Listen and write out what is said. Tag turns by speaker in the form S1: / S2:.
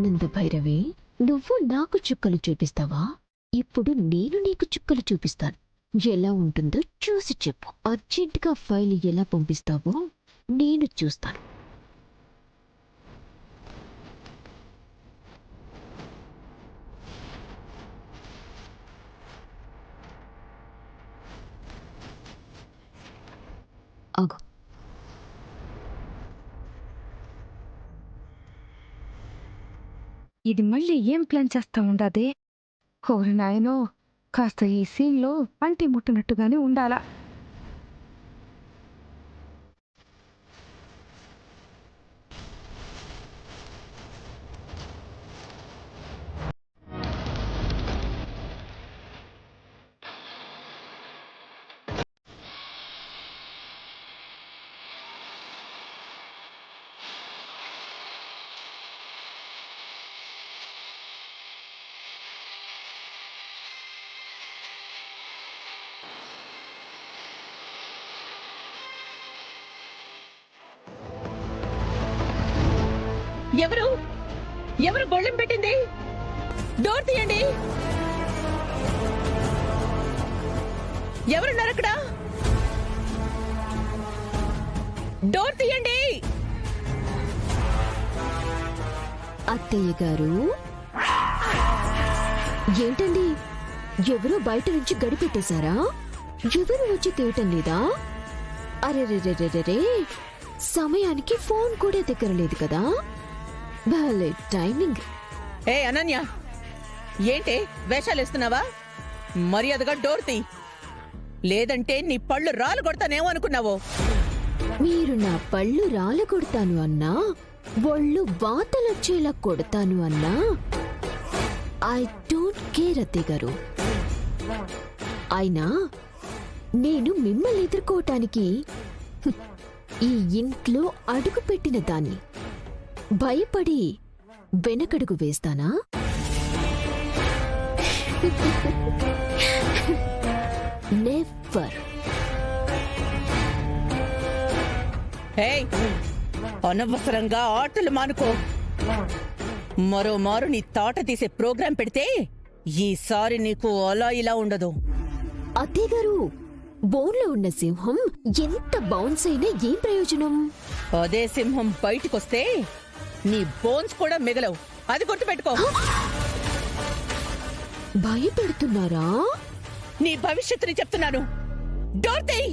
S1: ఆనంద భైరవి, నువ్వు నాకు చుక్కలు చూపిస్తావా? ఇప్పుడు నేను నీకు చుక్కలు చూపిస్తాను. ఎలా ఉంటుందో చూసి చెప్పు. అర్జెంటుగా ఫైల్ ఎలా పంపిస్తావో నేను చూస్తాను. ఆగు.
S2: ఇది మళ్ళీ ఏం ప్లాన్ చేస్తా ఉండాది? ఓరి నాయనో, కాస్త ఈ సీన్లో పంటి ముట్టినట్టుగానే ఉండాలా.
S3: ఎవరు ఎవరు గొళ్ళెం పెట్టింది? డోర్ తీయండి. ఎవరున్నారు అక్కడ? డోర్ తీయండి.
S1: అత్తయ్య గారు, ఏంటండి? ఎవరో బయట నుంచి గడిపెట్టేశారా? ఎవరు వచ్చి తీయటం లేదా? అరెరెరెరెరే, సమయానికి ఫోన్ కూడా దగ్గర లేదు కదా. భలే టైమింగ్.
S3: ఏ అనన్య, ఏంటి వేషాలేస్తున్నావా? మర్యాదగా డోర్ తీ, లేదంటే నీ పళ్ళు రాలు కొడతానేమో అనుకున్నావో.
S1: మీరు నా పళ్ళు రాలగొడతాను అన్నా, ఒళ్ళు వాతలొచ్చేలా కొడతాను అన్నా, ఐ డోంట్ కేర్ అత్తయ్య గారు. అయినా నేను మిమ్మల్ని ఎదుర్కోవటానికి ఈ ఇంట్లో అడుగు పెట్టిన దాన్ని. భయపడి వెనకడుగు వేస్తానా? నెవర్.
S3: ఏయ్, అనవసరంగా ఆటలు మానుకో. మరో మారు నీ తాట తీసే ప్రోగ్రాం పెడితే ఈసారి నీకు అలా ఇలా ఉండదు.
S1: అత్తయ్య గారు, బోన్లో ఉన్న సింహం ఎంత బౌన్స్ అయినా ఏం ప్రయోజనం?
S3: అదే సింహం బయటికొస్తే నీ బోన్స్ కూడా మిగలవు. అది గుర్తుపెట్టుకో.
S1: భయపెడుతున్నారా?
S3: నీ భవిష్యత్తుని చెప్తున్నాను. డోర్ తీయ్.